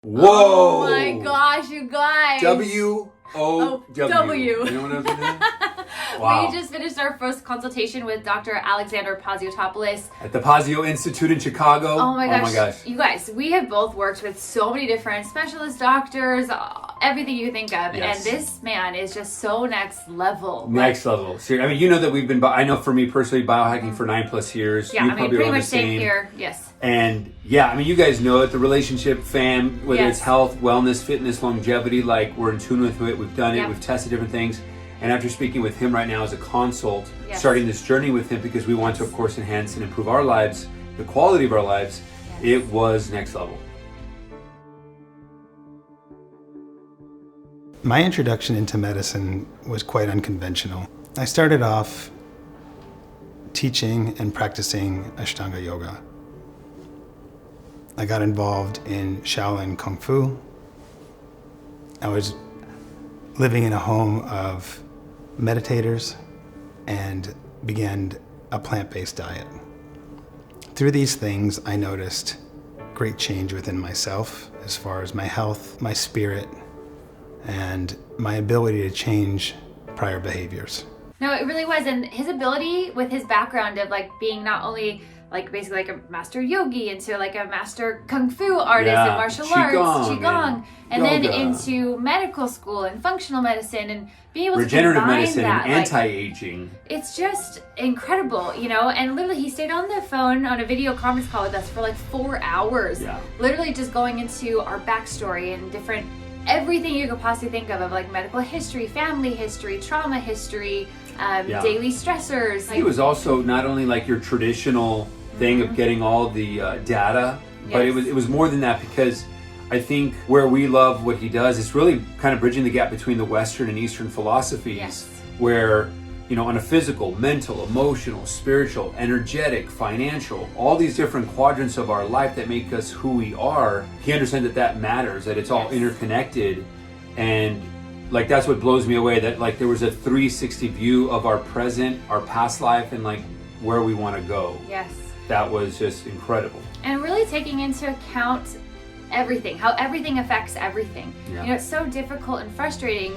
Whoa! Oh my gosh, you guys. W-O-W. You know what I'm saying? Wow. We just finished our first consultation with Dr. Alexander Pazio at the Pazio Institute in Chicago. Oh my gosh. You guys, we have both worked with so many different specialist doctors, everything you think of. Yes. And this man is just so next level. Next level. Seriously. I mean, you know that we've been, I know for me personally, biohacking for 9+ years. Yeah, you I mean, pretty much same here. Yes. And yeah, I mean, you guys know it, the relationship fam, whether Yes. it's health, wellness, fitness, longevity, like we're in tune with it. We've done it. Yep. We've tested different things. And after speaking with him right now as a consult, Yes. starting this journey with him because we want to, of course, enhance and improve our lives, the quality of our lives, Yes. it was next level. My introduction into medicine was quite unconventional. I started off teaching and practicing Ashtanga yoga. I got involved in Shaolin Kung Fu. I was living in a home of meditators and began a plant-based diet. Through these things, I noticed great change within myself as far as my health, my spirit, and my ability to change prior behaviors. No, it really was. And his ability with his background of like being not only like basically like a master yogi into like a master kung fu artist and martial arts, qigong, and then into medical school and functional medicine and being able regenerative to combine medicine that, and anti-aging. It's just incredible, you know. And literally, he stayed on the phone on a video conference call with us for like 4 hours. Yeah. Literally, just going into our backstory and different everything you could possibly think of like medical history, family history, trauma history, daily stressors. He was also not only like your traditional thing of getting all the data, but it was more than that, because I think where we love what he does is really kind of bridging the gap between the Western and Eastern philosophies, where, you know, on a physical, mental, emotional, spiritual, energetic, financial, all these different quadrants of our life that make us who we are, he understands that that matters, that it's all interconnected. And like, that's what blows me away, that like there was a 360 view of our present, our past life, and like where we want to go. Yes. That was just incredible. And really taking into account everything, how everything affects everything. Yeah. You know, it's so difficult and frustrating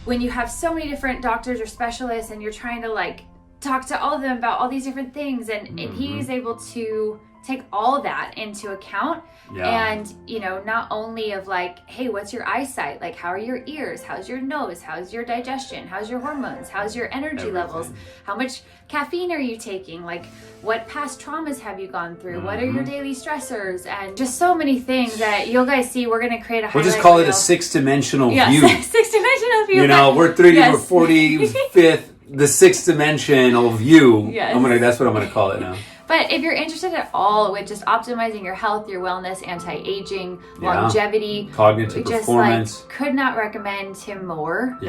when you have so many different doctors or specialists and you're trying to like talk to all of them about all these different things, and he's able to take all that into account. And, you know, not only of like, hey, what's your eyesight? Like, how are your ears? How's your nose? How's your digestion? How's your hormones? How's your energy levels? How much caffeine are you taking? Like, what past traumas have you gone through? What are your daily stressors? And just so many things that you'll guys see. We're going to create a We'll just call it a 6-dimensional view. 6-dimensional view. You know, we're 3D, we're 45th, the 6-dimensional view. Yes. That's what I'm going to call it now. But if you're interested at all with just optimizing your health, your wellness, anti-aging, longevity, cognitive performance, like, could not recommend him more.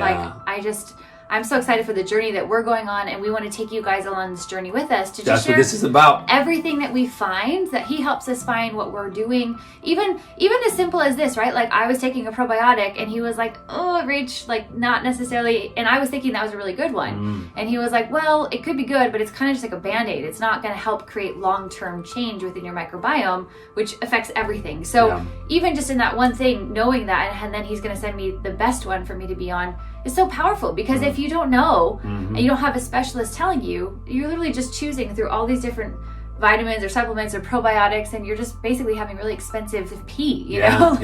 I'm so excited for the journey that we're going on, and we want to take you guys along this journey with us to just share what this is about. Everything that we find, that he helps us find what we're doing. Even as simple as this, right? Like, I was taking a probiotic and he was like, oh, Rach, like, not necessarily, and I was thinking that was a really good one. And he was like, well, it could be good, but it's kind of just like a Band-Aid. It's not going to help create long-term change within your microbiome, which affects everything. So even just in that one thing, knowing that, and then he's going to send me the best one for me to be on, is so powerful, because if you don't know and you don't have a specialist telling you, you're literally just choosing through all these different vitamins or supplements or probiotics, and you're just basically having really expensive pee, you know?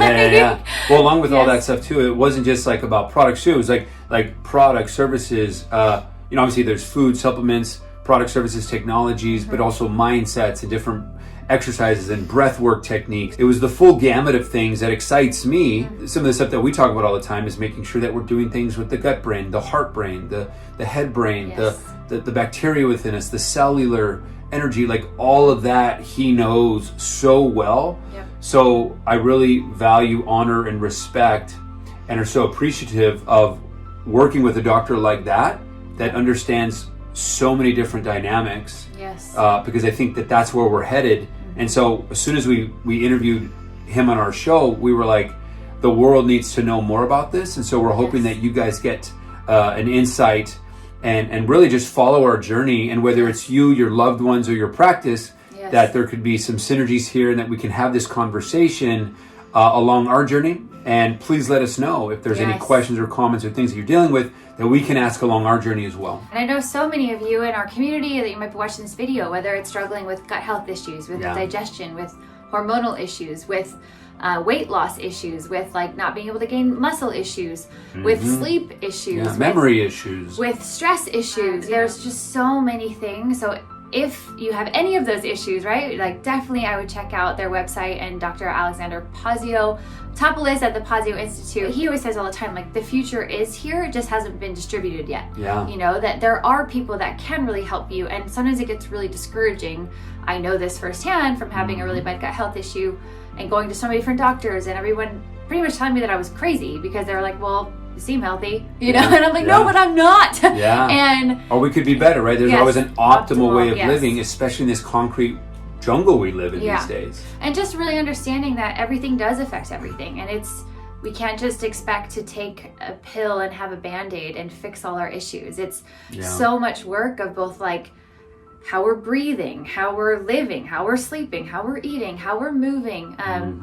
Well, along with all that stuff too, it wasn't just like about products too. It was like product services. You know, obviously there's food, supplements, product services, technologies, but also mindsets and different exercises and breath work techniques. It was the full gamut of things that excites me. Some of the stuff that we talk about all the time is making sure that we're doing things with the gut brain, the heart brain, the head brain, the bacteria within us, the cellular energy, like all of that he knows so well. So I really value, honor, and respect, and are so appreciative of working with a doctor like that understands so many different dynamics. Because I think that that's where we're headed. And so as soon as we interviewed him on our show, we were like, the world needs to know more about this. And so we're hoping that you guys get an insight and really just follow our journey. And whether it's you, your loved ones, or your practice, that there could be some synergies here, and that we can have this conversation along our journey. And please let us know if there's any Yes. questions or comments or things that you're dealing with that we can ask along our journey as well. And I know so many of you in our community that you might be watching this video, whether it's struggling with gut health issues, with Yeah. digestion, with hormonal issues, with weight loss issues, with like not being able to gain muscle issues, with sleep issues, Yeah, memory issues. with stress issues. There's just so many things. So if you have any of those issues, right, like definitely I would check out their website and Dr. Alexander Pazio, top of list at the Pazio Institute. He always says all the time, like the future is here, it just hasn't been distributed yet. Yeah. You know, that there are people that can really help you, and sometimes it gets really discouraging. I know this firsthand from having a really bad gut health issue and going to so many different doctors and everyone pretty much telling me that I was crazy because they were like, well, you seem healthy, you know, and I'm like, no, but I'm not. Yeah. And or we could be better, right? There's Yes, always an optimal way of yes. living, especially in this concrete jungle we live in Yeah. these days. And just really understanding that everything does affect everything. And we can't just expect to take a pill and have a Band-Aid and fix all our issues. It's so much work of both like how we're breathing, how we're living, how we're sleeping, how we're eating, how we're moving,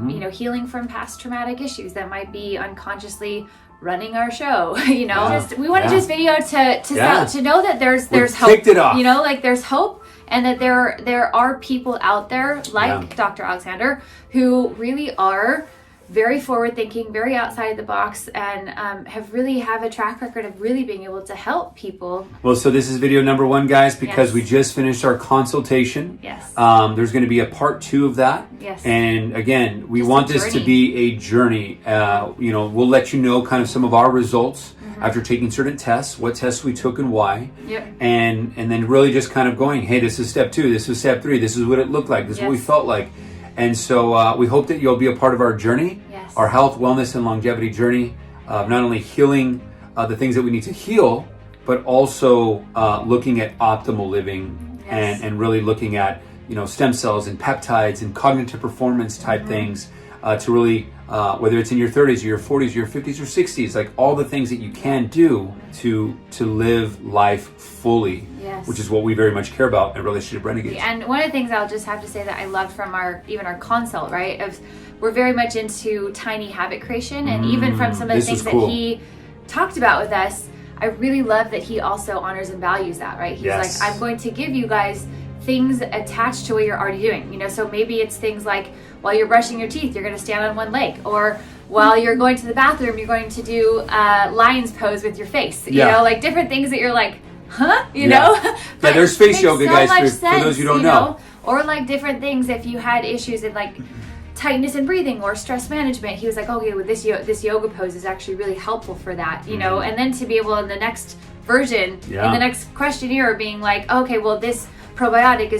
you know, healing from past traumatic issues that might be unconsciously running our show, you know. We wanted this video to know that there's hope. Kicked it off. You know, like there's hope, and that there are people out there like Dr. Alexander who really are very forward thinking, very outside the box, and have a track record of really being able to help people. Well, so this is video number 1, guys, because Yes. we just finished our consultation. Yes. There's going to be a part 2 of that. Yes. And again, we Just want a this to journey. be a journey. You know, we'll let you know kind of some of our results after taking certain tests, what tests we took and why. Yep. And then really just kind of going, hey, this is step 2, this is step 3, this is what it looked like, this is what we Yes. felt like. And so we hope that you'll be a part of our journey, Yes. our health, wellness, and longevity journey of not only healing the things that we need to heal, but also looking at optimal living Yes. and really looking at, you know, stem cells and peptides and cognitive performance type things to really, whether it's in your 30s or your 40s or your 50s or 60s, like all the things that you can do to live life fully, Yes. which is what we very much care about at Relationship Renegades. And one of the things I'll just have to say that I loved from our consult, right, of we're very much into tiny habit creation, and even from some of the this things is that cool. he talked about with us, I really love that he also honors and values that, right? He's Yes. like, I'm going to give you guys things attached to what you're already doing, you know, so maybe it's things like while you're brushing your teeth, you're going to stand on one leg, or while you're going to the bathroom, you're going to do lion's pose with your face, you know, like different things that you're like, huh, you know? But there's face it makes yoga, so guys, much for those who don't you know. Or like different things if you had issues in like tightness in breathing or stress management. He was like, okay, well, this yoga pose is actually really helpful for that, you know. And then to be able in the next version, in the next questionnaire, being like, okay, well, this probiotic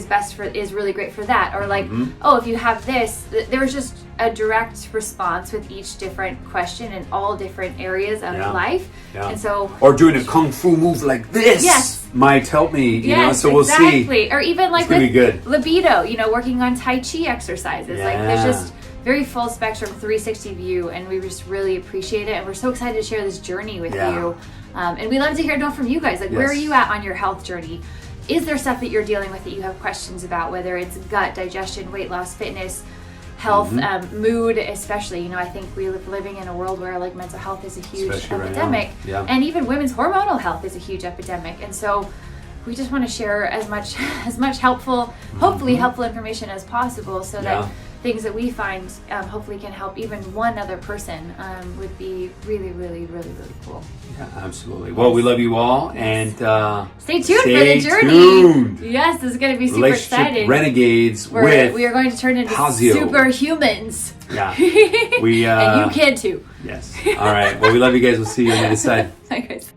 is really great for that, or like, oh, if you have this, there was just a direct response with each different question in all different areas of life. And so, or doing a kung fu move like this might help me, you know, so we'll see. Or even like It's gonna be good. with libido, you know, working on Tai Chi exercises. Like there's just very full spectrum 360 view, and we just really appreciate it, and we're so excited to share this journey with you. And we love to hear from you guys, like where are you at on your health journey? Is there stuff that you're dealing with that you have questions about, whether it's gut, digestion, weight loss, fitness, health, mood, especially? You know, I think we're living in a world where like mental health is a huge Especially epidemic, right now. and even women's hormonal health is a huge epidemic. And so we just want to share as much helpful, hopefully helpful information as possible, so that things that we find hopefully can help even one other person would be really, really, really, really cool. Yeah, absolutely. Well, we love you all, and stay tuned for the journey. Tuned. Yes, this is going to be super Relationship exciting. Renegades We are going to turn into Pazio. superhumans. Yeah. We And you can too. Yes. All right. Well, we love you guys. We'll see you on the other side. Bye, guys.